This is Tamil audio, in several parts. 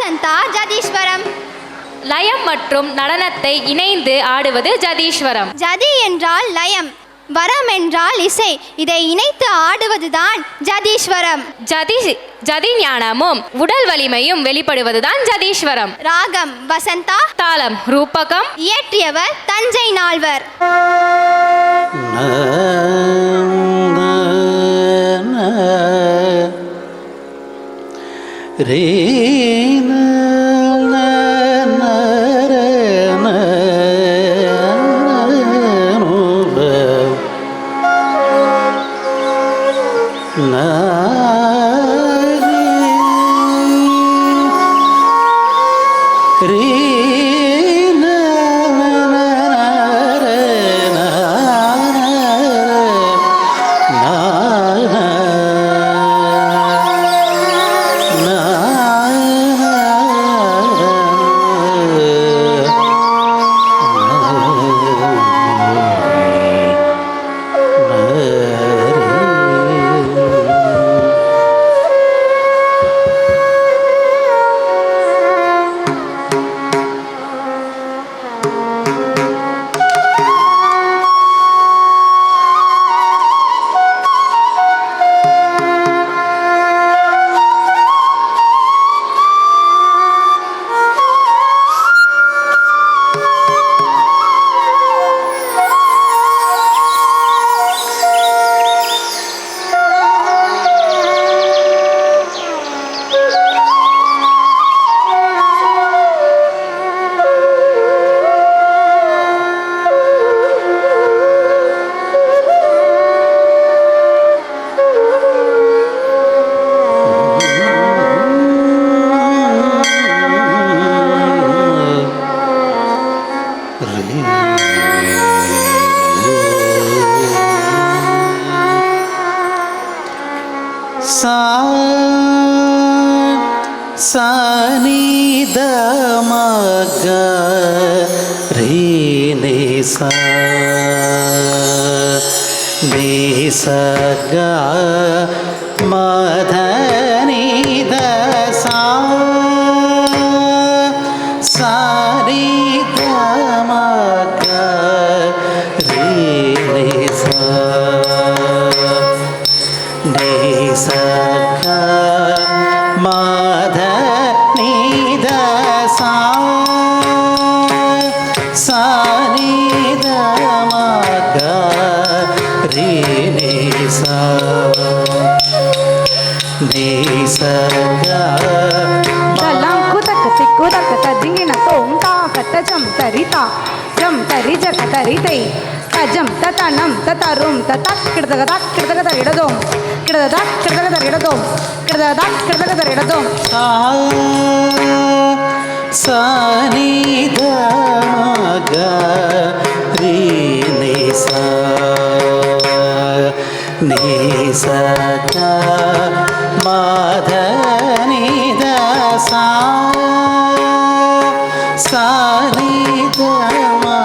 வசந்தா ஜதீஸ்வரம். லயம் மற்றும் நடனத்தை இணைந்து ஆடுவது ஜதீஸ்வரம். ஜதி என்றால் லயம், வரம் என்றால் இசை. இதை இணைத்து ஆடுவதுதான் ஜதீஸ்வரம். ஜதி ஞானமும் உடல் வலிமையும் வெளிப்படுவதுதான் ஜதீஸ்வரம். ராகம் வசந்தா, தாளம் ரூபகம். இயற்றியவர் தஞ்சை நால்வர். Jam tatanam tatarum tatak kirdadak kirdadak idadom kirdadak kirdadak idadom kirdadak kirdadak idadom sa ni da ga ri ni sa ka ma dha ni da sa ni da ma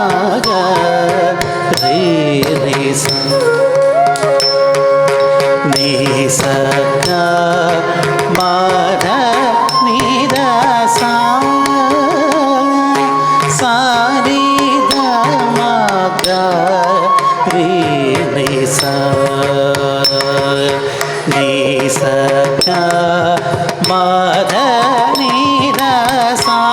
ga ri ni sa ka ma dha ni da sa ni da ma ga ri ni sa ka ma dha ni da sa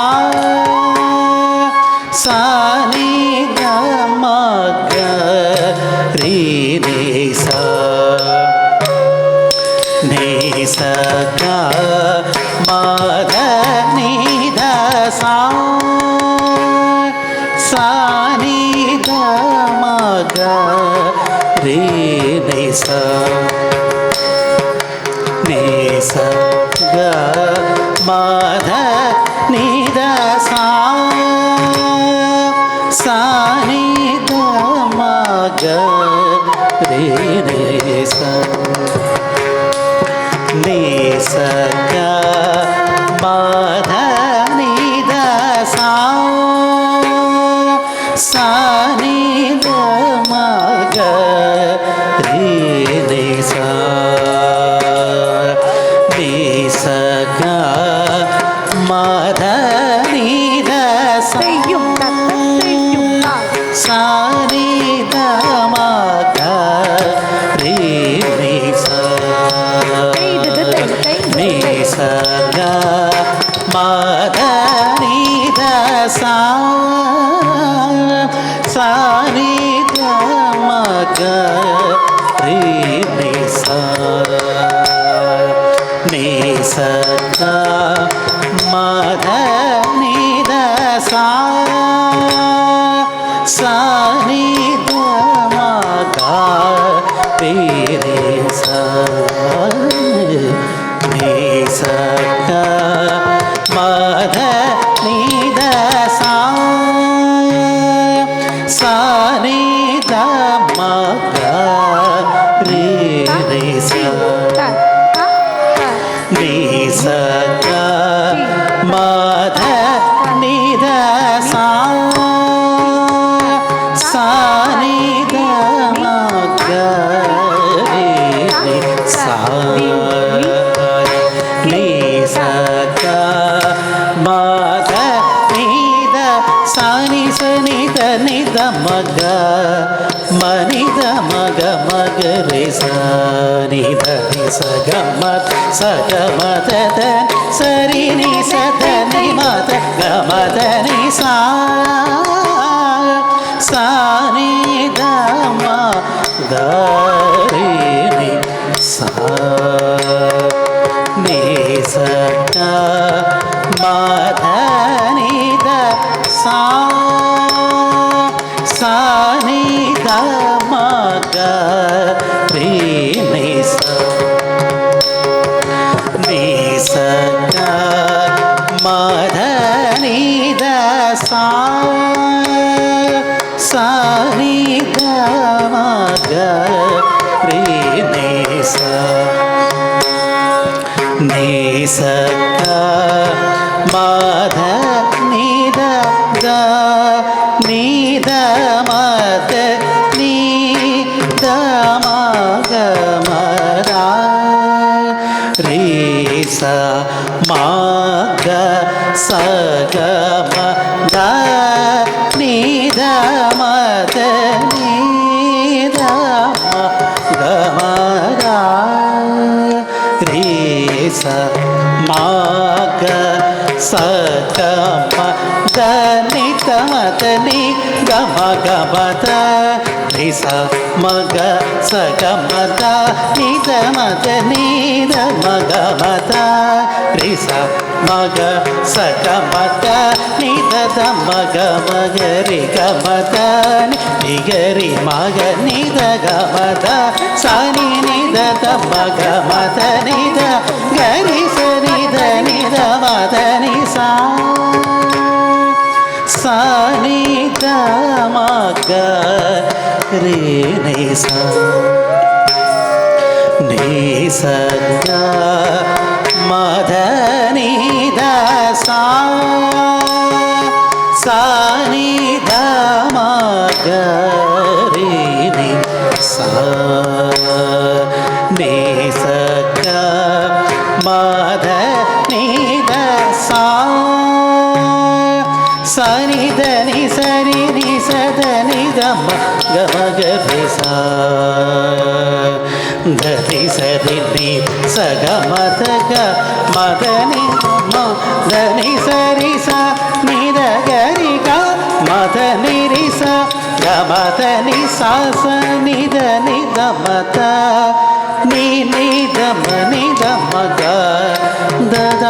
ni da ma ga ri ni sa ka ma dha ni da sa ni da ma ga ri ni sa ga ma dha ni da sa ni da ma ga ri ni sa ka ma dha ni da sa ni da ma ga ri ni sa ka மத நீத செய்யும் தத்த செய்யும் தாய் சானித மக ரீ நிசா செய்தது தை நிசக மத நீத சா சானித மக ரீ நிசா நிசக மத நித சா சானித மக ரீ நிசா நிசக மத நித சா சானித மக ரீ நிசா நிசக மத நித சா சானித மக ரீ நிசா நிசக மத நித சானி சனித நித மக மனித மக மக ரே சானித நிசக மத சக மத தன் சரி நிசத நிமத கமத நிசா சானித மத ரே நிசா நிசக மத நித சா சானித மக ரீ நிசா நிசக மத நித சா சானித மக ரீ நிசா நிசக மத நித க நித மத நித மக மரா ரீ சா மக சக மத நித மத நித மக மரா ரீ சா மக சக மத நித மத நி கம கமத ரீ சா மக சக மத நித மத நித மக மத ரீ சா மக சக மத நித மக மக ரி கமத நிகரி மக நித கமத சானி நித மக மத நித கரி சரித நித மத நிசா சானித மக ரே நிசா நிசக மத நித சா சானித மக ரே நிசா நிசக மத நித சா சனித நி சரி நி சத நித மக மக ரே சா கரி சரி நி சக மத க மத நி மத நி சரி சா நித கரி க மத நி ரி சா க மத நி சா ச நித நித மத நீ நித மனித மக தத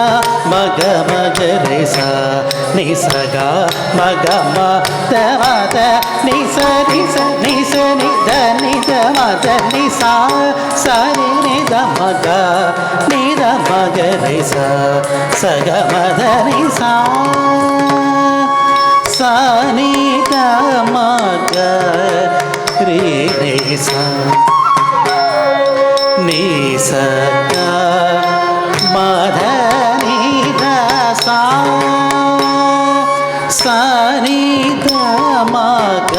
மக மக ரே சா நி சக மக மத மத நி சரி ச நி ச நித நித மத நி சா சரி நித மக நித மக ரே சா சக மத நி சா சா நித மக ரே சா நிசக மத நித சா சானித மக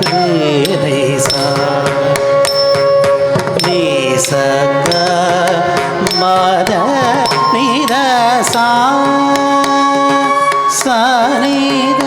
ரே நிசா நிசக மத நித சா சானித